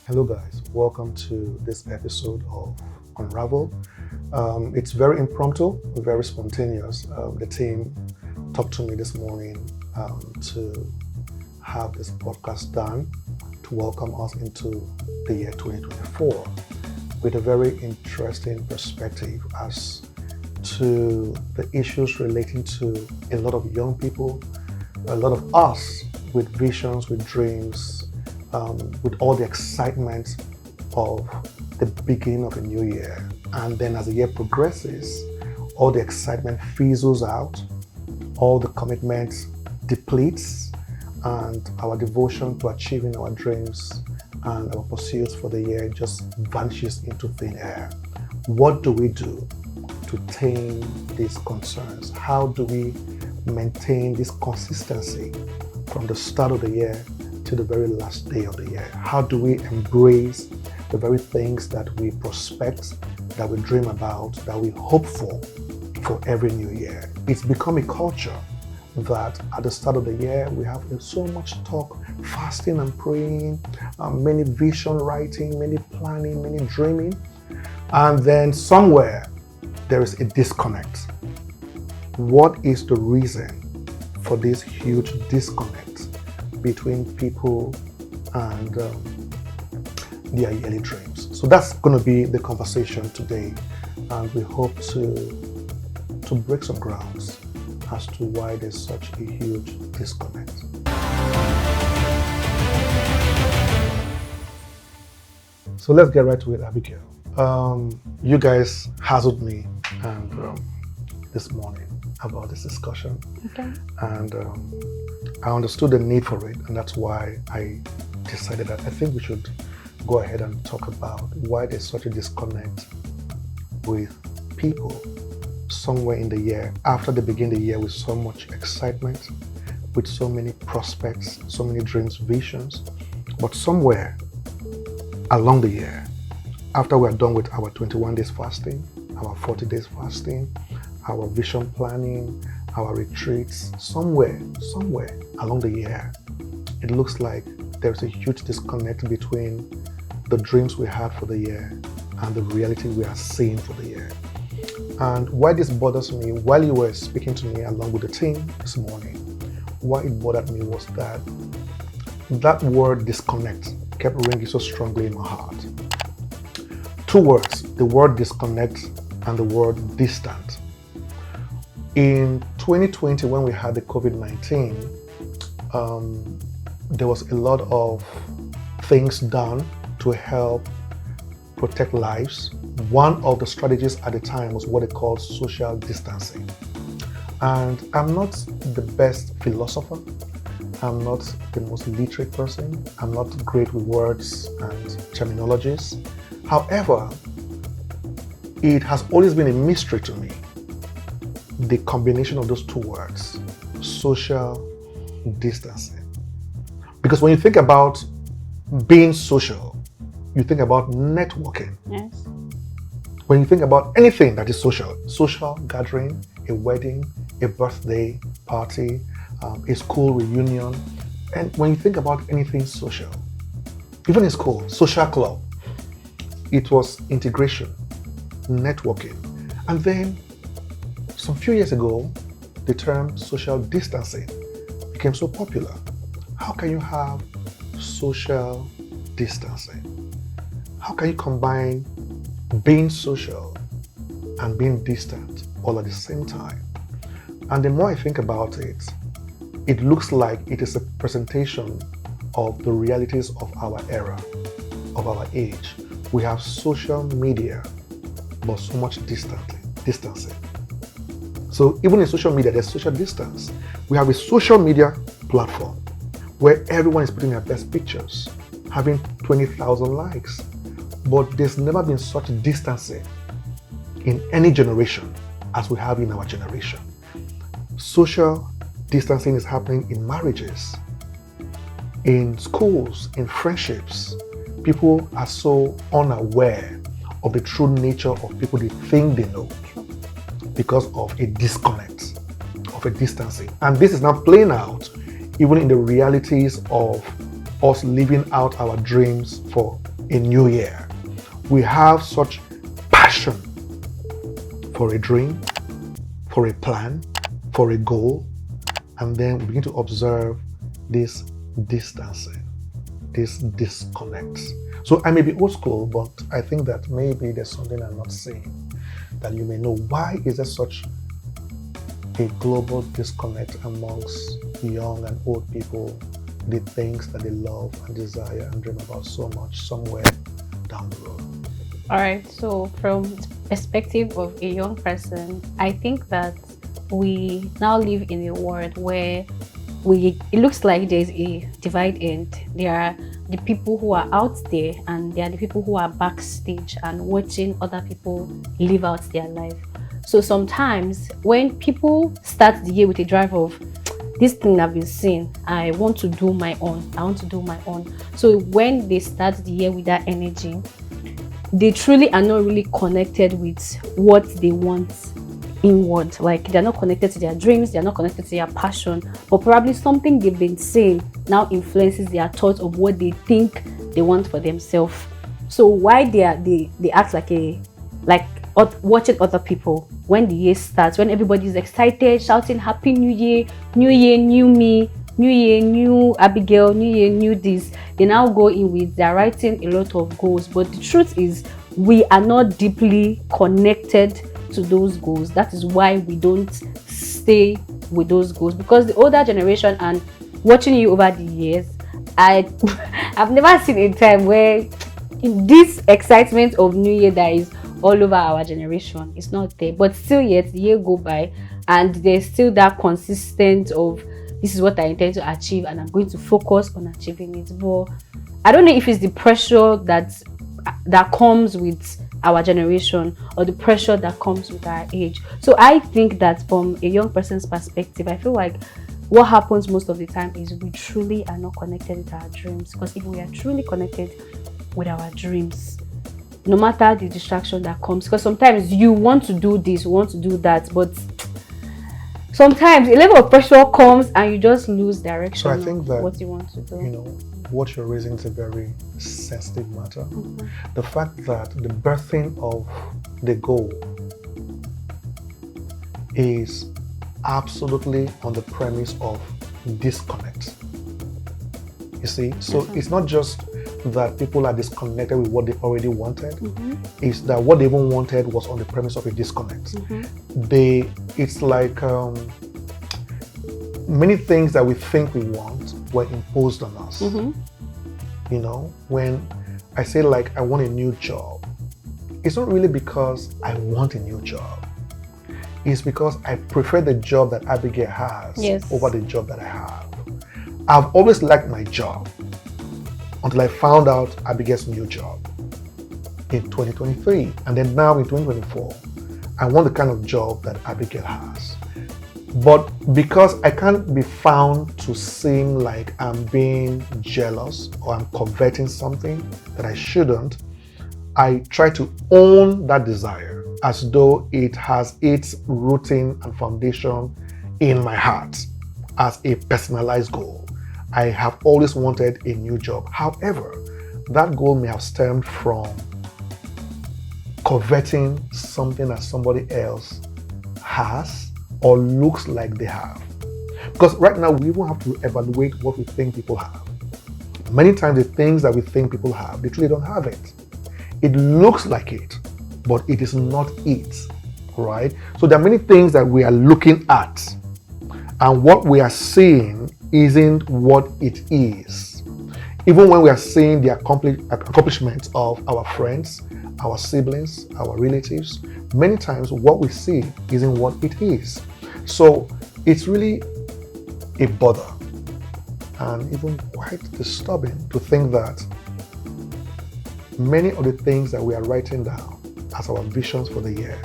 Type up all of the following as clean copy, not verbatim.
Hello, guys. Welcome to this episode of Unravel. It's very impromptu, very spontaneous. The team talked to me this morning to have this podcast done to welcome us into the year 2024 with a very interesting perspective as to the issues relating to a lot of young people, a lot of us with visions, with dreams, with all the excitement of the beginning of a new year. And then as the year progresses, all the excitement fizzles out, all the commitment depletes, and our devotion to achieving our dreams and our pursuits for the year just vanishes into thin air. What do we do to tame these concerns? How do we maintain this consistency from the start of the year to the very last day of the year? How do we embrace the very things that we prospect, that we dream about, that we hope for every new year? It's become a culture that at the start of the year we have so much talk, fasting and praying, many vision writing, many planning, many dreaming, and then somewhere there is a disconnect. What is the reason for this huge disconnect between people and their yearly dreams? So that's going to be the conversation today, and we hope to break some grounds as to why there's such a huge disconnect. So let's get right to it, Abigail. You guys hassled me and this morning about this discussion, Okay. and I understood the need for it, and that's why I decided that I think we should go ahead and talk about why there's such a disconnect with people somewhere in the year, after they begin the year with so much excitement, with so many prospects, so many dreams, visions, but somewhere along the year, after we're done with our 21 days fasting, our 40 days fasting, our vision planning, our retreats, somewhere along the year, it looks like there's a huge disconnect between the dreams we had for the year and the reality we are seeing for the year. And why this bothers me, while you were speaking to me along with the team this morning, why it bothered me was that word disconnect kept ringing so strongly in my heart. Two words, the word disconnect and the word distant. In 2020, when we had the COVID-19, there was a lot of things done to help protect lives. One of the strategies at the time was what they called social distancing. And I'm not the best philosopher. I'm not the most literate person. I'm not great with words and terminologies. However, it has always been a mystery to me, the combination of those two words, social distancing. Because when you think about being social, you think about networking. Yes. When you think about anything that is social gathering, a wedding, a birthday party, a school reunion, and when you think about anything social, even in school, social club, it was integration, networking. And then some few years ago, the term social distancing became so popular. How can you have social distancing? How can you combine being social and being distant all at the same time? And the more I think about it, it looks like it is a presentation of the realities of our era, of our age. We have social media, but so much distancing. So even in social media, there's social distance. We have a social media platform where everyone is putting their best pictures, having 20,000 likes. But there's never been such distancing in any generation as we have in our generation. Social distancing is happening in marriages, in schools, in friendships. People are so unaware of the true nature of people they think they know because of a disconnect, of a distancing. And this is now playing out even in the realities of us living out our dreams for a new year. We have such passion for a dream, for a plan, for a goal, and then we begin to observe this distancing, this disconnect. So I may be old school, but I think that maybe there's something I'm not saying that you may know. Why is there such a global disconnect amongst young and old people, the things that they love and desire and dream about so much somewhere down the road? All right, so from the perspective of a young person, I think that we now live in a world where it looks like there's a divide end. There are the people who are out there and there are the people who are backstage and watching other people live out their life. So sometimes when people start the year with a drive of this thing I've been seeing, I want to do my own. So when they start the year with that energy, they truly are not really connected with what they want inward. Like they're not connected to their dreams, they're not connected to their passion, but probably something they've been saying now influences their thoughts of what they think they want for themselves. So why they act like watching other people when the year starts, when everybody's excited, shouting Happy New Year, new me, new year, new Abigail, new year, new this. They now go in with they're writing a lot of goals, but the truth is we are not deeply connected to those goals. That is why we don't stay with those goals, because the older generation, and watching you over the years, I've never seen a time where this excitement of New Year that is all over our generation is not there. But still yet the year go by and there's still that consistent of this is what I intend to achieve and I'm going to focus on achieving it. But I don't know if it's the pressure that comes with our generation or the pressure that comes with our age. So I think that from a young person's perspective, I feel like what happens most of the time is we truly are not connected with our dreams. Because if we are truly connected with our dreams, no matter the distraction that comes, because sometimes you want to do this, you want to do that, but sometimes a level of pressure comes and you just lose direction. So I think that what you want to do. What you're raising is a very sensitive matter. Mm-hmm. The fact that the birthing of the goal is absolutely on the premise of disconnect. You see, so It's not just that people are disconnected with what they already wanted. Mm-hmm. It's that what they even wanted was on the premise of a disconnect. Mm-hmm. It's like many things that we think we want were imposed on us. Mm-hmm. When I say like I want a new job, it's not really because I want a new job. It's because I prefer the job that Abigail has over the job that I have. I've always liked my job until I found out Abigail's new job in 2023. And then now in 2024, I want the kind of job that Abigail has. But because I can't be found to seem like I'm being jealous or I'm coveting something that I shouldn't, I try to own that desire as though it has its rooting and foundation in my heart as a personalized goal. I have always wanted a new job. However, that goal may have stemmed from coveting something that somebody else has or looks like they have. Because right now we even have to evaluate what we think people have. Many times the things that we think people have, they truly don't have it. It looks like it, but it is not it, right? So there are many things that we are looking at, and what we are seeing isn't what it is. Even when we are seeing the accomplishments of our friends, our siblings, our relatives, many times what we see isn't what it is. So it's really a bother and even quite disturbing to think that many of the things that we are writing down as our visions for the year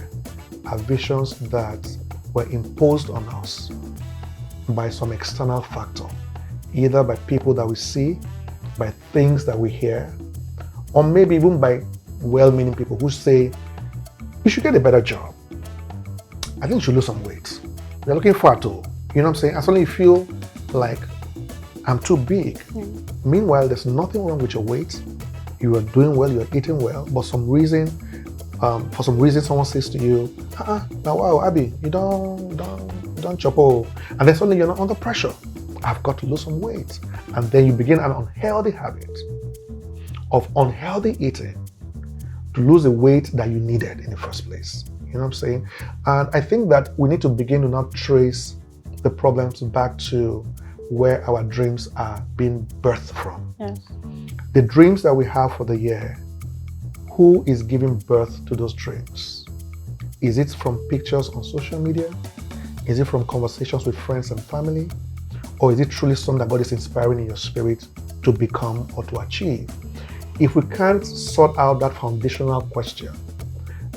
are visions that were imposed on us by some external factor, either by people that we see, by things that we hear, or maybe even by well-meaning people who say, you should get a better job. I think you should lose some weight. You're looking fat too. You know what I'm saying? I suddenly feel like I'm too big. Meanwhile, there's nothing wrong with your weight. you are doing well, you are eating well, but for some reason, someone says to you, now wow, Abby, you don't chop all. And then suddenly you're not under pressure. I've got to lose some weight. And then you begin an unhealthy habit of unhealthy eating to lose the weight that you needed in the first place. You know what I'm saying? And I think that we need to begin to now trace the problems back to where our dreams are being birthed from. Yes. The dreams that we have for the year, who is giving birth to those dreams? Is it from pictures on social media? Is it from conversations with friends and family? Or is it truly something that God is inspiring in your spirit to become or to achieve? If we can't sort out that foundational question,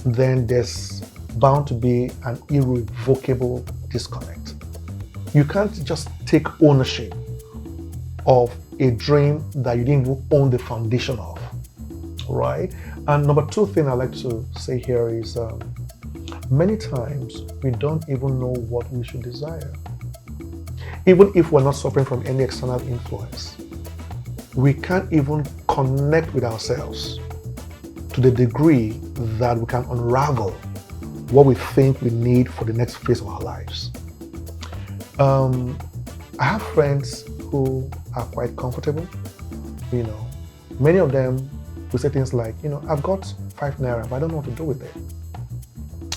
then there's bound to be an irrevocable disconnect. You can't just take ownership of a dream that you didn't even own the foundation of, right? And number two thing I like to say here is many times we don't even know what we should desire. Even if we're not suffering from any external influence, we can't even connect with ourselves to the degree that we can unravel what we think we need for the next phase of our lives. I have friends who are quite comfortable. Many of them will say things like, I've got 5 naira, but I don't know what to do with it.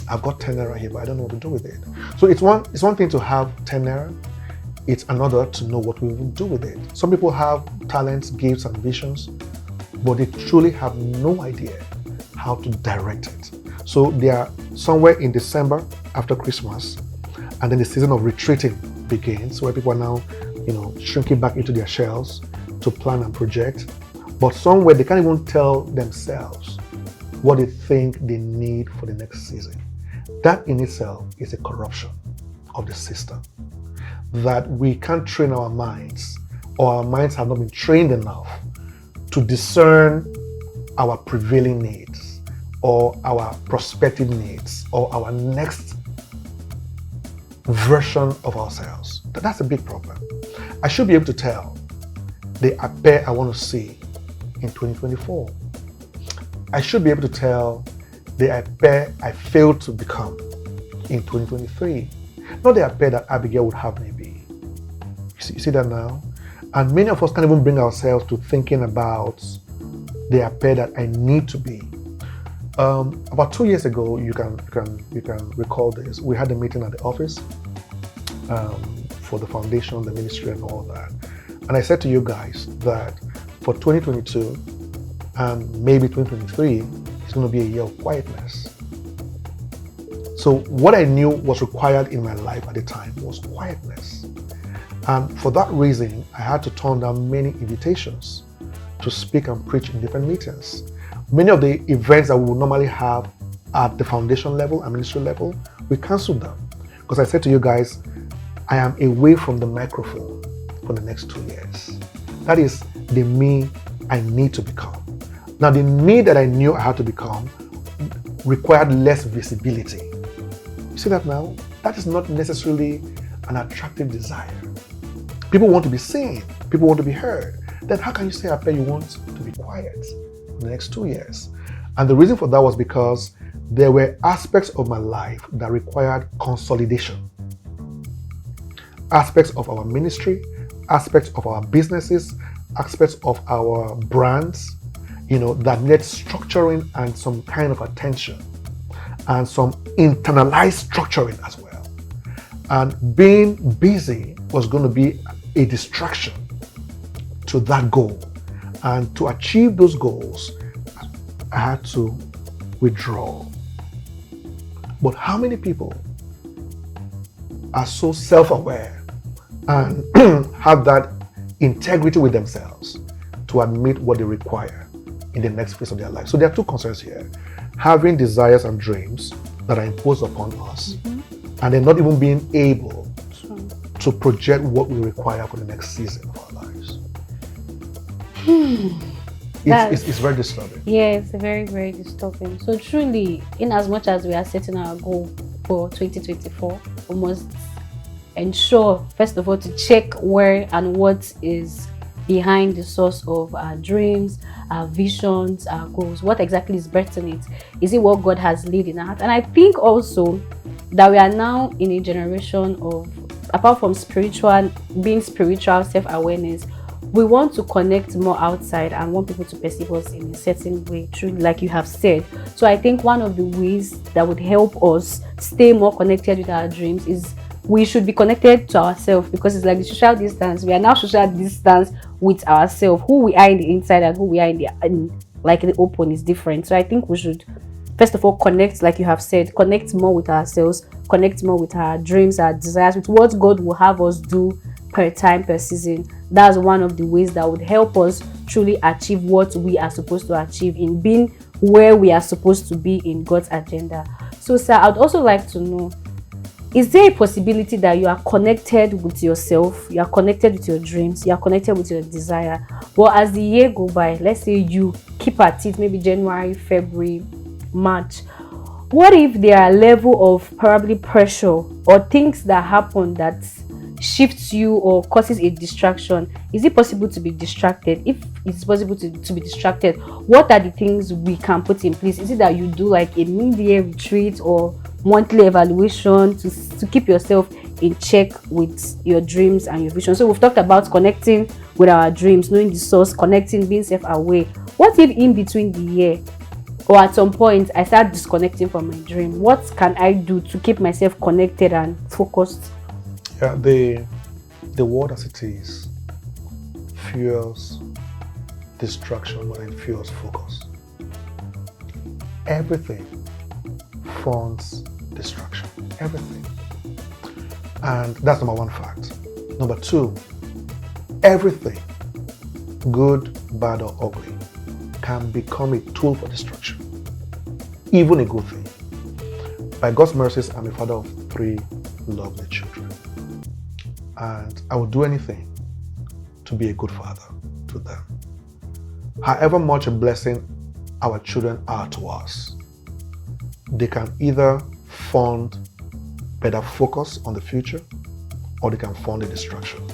I've got 10 naira here, but I don't know what to do with it. So it's one thing to have 10 naira. It's another to know what we will do with it. Some people have talents, gifts, and visions, but they truly have no idea how to direct it. So they are somewhere in December after Christmas, and then the season of retreating begins, where people are now, shrinking back into their shells to plan and project. But somewhere they can't even tell themselves what they think they need for the next season. That in itself is a corruption of the system. That we can't train our minds, or our minds have not been trained enough to discern our prevailing needs, or our prospective needs, or our next version of ourselves. That's a big problem. I should be able to tell the Apeh I want to see in 2024. I should be able to tell the Apeh I failed to become in 2023. Not the Apeh that Abigail would have me be. You see that now? And many of us can't even bring ourselves to thinking about the Apeh that I need to be. About 2 years ago, you can recall this. We had a meeting at the office for the foundation, the ministry, and all that. And I said to you guys that for 2022 and maybe 2023, it's going to be a year of quietness. So what I knew was required in my life at the time was quietness. And for that reason, I had to turn down many invitations to speak and preach in different meetings. Many of the events that we would normally have at the foundation level and ministry level, we canceled them. Because I said to you guys, I am away from the microphone for the next 2 years. That is the me I need to become. Now, the me that I knew I had to become required less visibility. You see that now? That is not necessarily an attractive desire. People want to be seen. People want to be heard. Then how can you say, Apeh, you want to be quiet for the next 2 years? And the reason for that was because there were aspects of my life that required consolidation. Aspects of our ministry, aspects of our businesses, aspects of our brands, that needed structuring and some kind of attention and some internalized structuring as well. And being busy was going to be a distraction to that goal. And to achieve those goals, I had to withdraw. But how many people are so self-aware and have that integrity with themselves to admit what they require in the next phase of their life? So there are two concerns here. Having desires and dreams that are imposed upon us, and then not even being able to project what we require for the next season of our lives. It's very disturbing. Yeah, it's very, very disturbing. So truly, in as much as we are setting our goal for 2024, we must ensure, first of all, to check where and what is behind the source of our dreams, our visions, our goals. What exactly is birthing it? Is it what God has laid in our heart? And I think also that we are now in a generation of, apart from spiritual self-awareness, we want to connect more outside and want people to perceive us in a certain way, truly, like you have said. So I think one of the ways that would help us stay more connected with our dreams is we should be connected to ourselves, because it's like the social distance. We are now social distance with ourselves. Who we are in the inside and who we are in the open is different. So I think we should first of all connect, like you have said, connect more with ourselves, connect more with our dreams, our desires, with what God will have us do per time, per season. That's one of the ways that would help us truly achieve what we are supposed to achieve in being where we are supposed to be in God's agenda. So sir, I'd also like to know, is there a possibility that you are connected with yourself, you are connected with your dreams, you are connected with your desire, but as the year go by, let's say you keep at it, maybe January, February, March, what if there are a level of probably pressure or things that happen that shifts you or causes a distraction? Is it possible to be distracted? If it's possible to be distracted, what are the things we can put in place? Is it that you do like a mid-year retreat or monthly evaluation to keep yourself in check with your dreams and your vision? So we've talked about connecting with our dreams, knowing the source, connecting, being self-aware. What if in between the year or at some point I start disconnecting from my dream? What can I do to keep myself connected and focused? Yeah, the world as it is fuels distraction more than it fuels focus. Everything funds distraction. Everything. And that's number one fact. Number two, everything, good, bad, or ugly, can become a tool for distraction. Even a good thing. By God's mercies, I'm a father of 3 lovely children. And I would do anything to be a good father to them. However much a blessing our children are to us, they can either fund better focus on the future, or they can fund a distraction.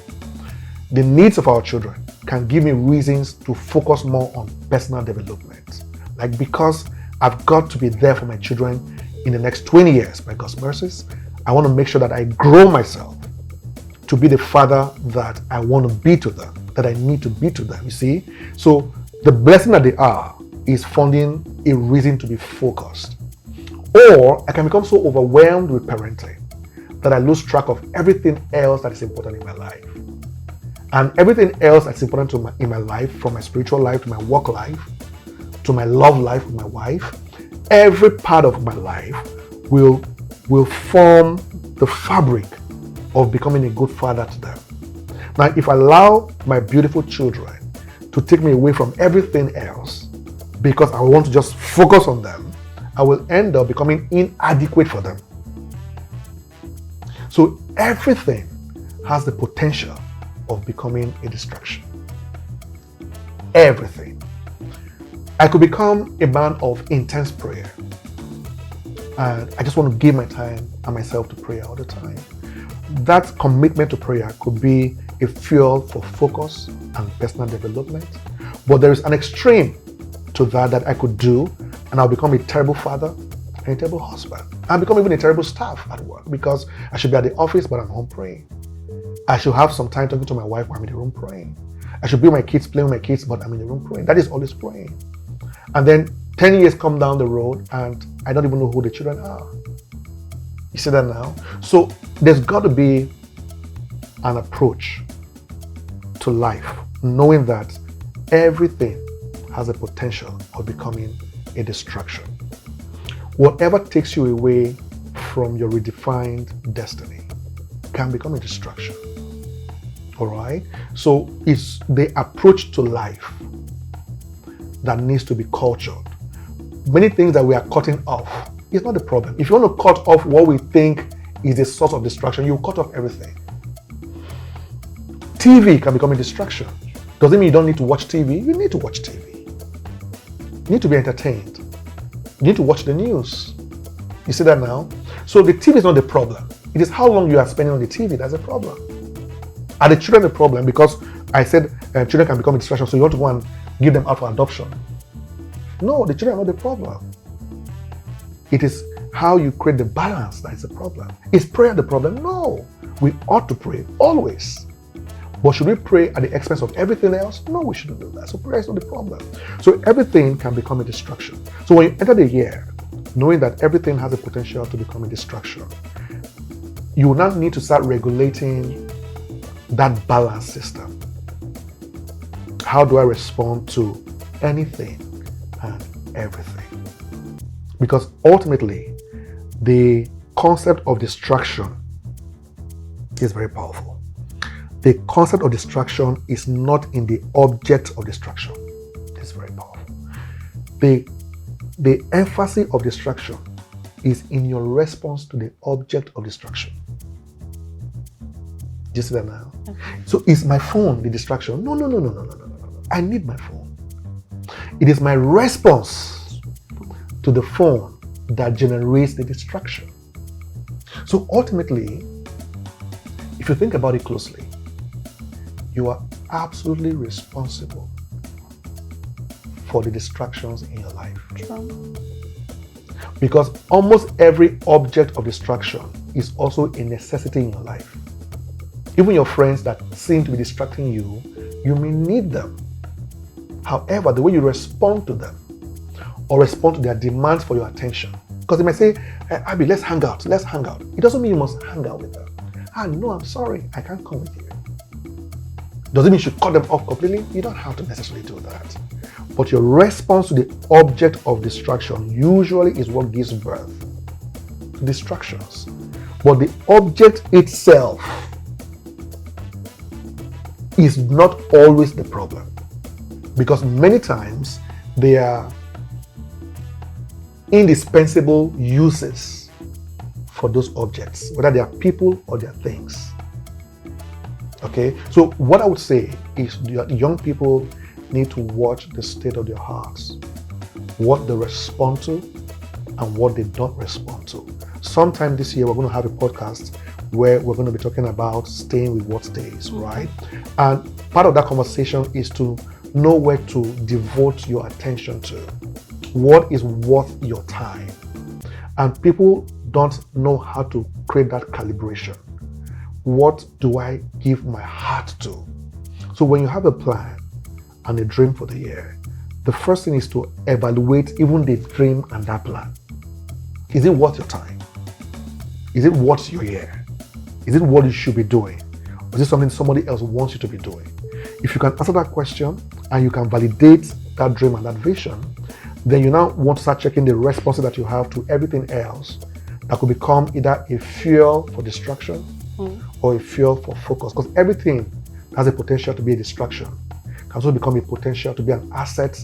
The needs of our children can give me reasons to focus more on personal development. Like, because I've got to be there for my children in the next 20 years, by God's mercies, I want to make sure that I grow myself to be the father that I want to be to them, that I need to be to them, you see? So the blessing that they are is funding a reason to be focused. Or I can become so overwhelmed with parenting that I lose track of everything else that is important in my life. And everything else that's important in my life, from my spiritual life to my work life, to my love life with my wife, every part of my life will form the fabric of becoming a good father to them. Now, if I allow my beautiful children to take me away from everything else because I want to just focus on them, I will end up becoming inadequate for them. So everything has the potential of becoming a distraction. Everything. I could become a man of intense prayer, and I just want to give my time and myself to prayer all the time. That commitment to prayer could be a fuel for focus and personal development. But there is an extreme to that I could do, and I'll become a terrible father and a terrible husband. I'll become even a terrible staff at work, because I should be at the office, but I'm home praying. I should have some time talking to my wife while I'm in the room praying. I should be with my kids, playing with my kids, but I'm in the room praying. That is always praying. And then 10 years come down the road, and I don't even know who the children are. You see that now? So there's got to be an approach to life, knowing that everything has a potential of becoming a distraction. Whatever takes you away from your redefined destiny can become a distraction. All right? So it's the approach to life that needs to be cultured. Many things that we are cutting off is not the problem. If you want to cut off what we think is a source of distraction, you cut off everything. TV can become a distraction. Doesn't mean you don't need to watch TV. You need to watch TV. You need to be entertained. You need to watch the news. You see that now? So the TV is not the problem. It is how long you are spending on the TV that's the problem. Are the children the problem? Because I said children can become a distraction, so you want to go and give them out for adoption. No, the children are not the problem. It is how you create the balance that is the problem. Is prayer the problem? No. We ought to pray always. But should we pray at the expense of everything else? No, we shouldn't do that. So prayer is not the problem. So everything can become a distraction. So when you enter the year, knowing that everything has a potential to become a distraction, you will now need to start regulating that balance system. How do I respond to anything and everything? Because ultimately, the concept of distraction is very powerful. The concept of distraction is not in the object of distraction. It's very powerful. The emphasis of distraction is in your response to the object of distraction. Do you see that now? Okay. So is my phone the distraction? No. I need my phone. It is my response to the phone that generates the distraction. So ultimately, if you think about it closely, you are absolutely responsible for the distractions in your life. True. Because almost every object of distraction is also a necessity in your life. Even your friends that seem to be distracting you, you may need them. However, the way you respond to them or respond to their demands for your attention, because they may say, hey, Abby, let's hang out. It doesn't mean you must hang out with them. No, I'm sorry, I can't come with you. Does it mean you should cut them off completely? You don't have to necessarily do that. But your response to the object of distraction usually is what gives birth to distractions. But the object itself is not always the problem. Because many times they are indispensable uses for those objects, whether they are people or they are things. Okay, so what I would say is young people need to watch the state of their hearts, what they respond to and what they don't respond to. Sometime this year, we're going to have a podcast where we're going to be talking about staying with what stays, right? And part of that conversation is to know where to devote your attention to, what is worth your time. And people don't know how to create that calibration. What do I give my heart to? So when you have a plan and a dream for the year, the first thing is to evaluate even the dream and that plan. Is it worth your time? Is it worth your year? Is it what you should be doing? Or is it something somebody else wants you to be doing? If you can answer that question and you can validate that dream and that vision, then you now want to start checking the responses that you have to everything else that could become either a fuel for distraction or a fuel for focus. Because everything has a potential to be a distraction, can also become a potential to be an asset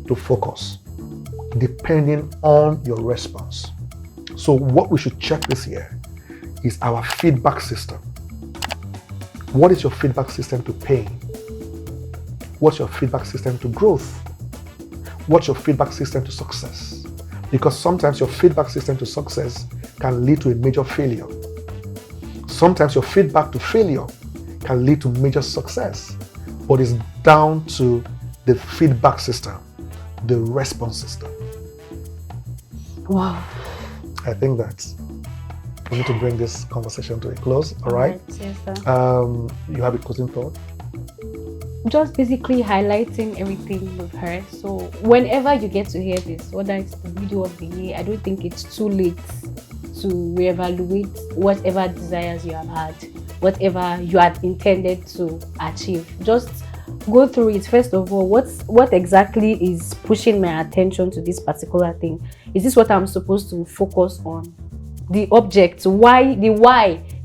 to focus, depending on your response. So what we should check this year is our feedback system. What is your feedback system to pain? What's your feedback system to growth? What's your feedback system to success? Because sometimes your feedback system to success can lead to a major failure. Sometimes your feedback to failure can lead to major success, but it's down to the feedback system, the response system. Wow. I think that we need to bring this conversation to a close, all right? Yes, sir. You have a closing thought? Just basically highlighting everything we've heard. So whenever you get to hear this, whether it's the video of the year, I don't think it's too late to reevaluate whatever desires you have had, whatever you had intended to achieve. Just go through it. First of all, what exactly is pushing my attention to this particular thing? Is this what I'm supposed to focus on? The object, the why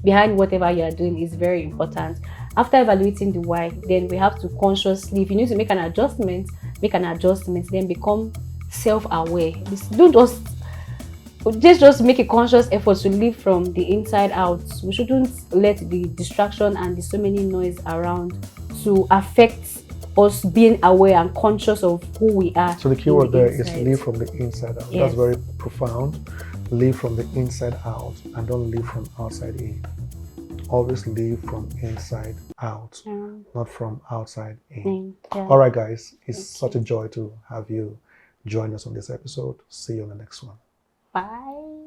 behind whatever you are doing is very important. After evaluating the why, then we have to consciously, if you need to make an adjustment, then become self-aware. Don't just make a conscious effort to live from the inside out. We shouldn't let the distraction and the so many noise around to affect us being aware and conscious of who we are. So the key word there is live from the inside out. Yes. That's very profound. Live from the inside out and don't live from outside in. Always live from inside out. not from outside in. Yeah. All right, guys, it's Thank such a joy to have you join us on this episode. See you on the next one. Bye.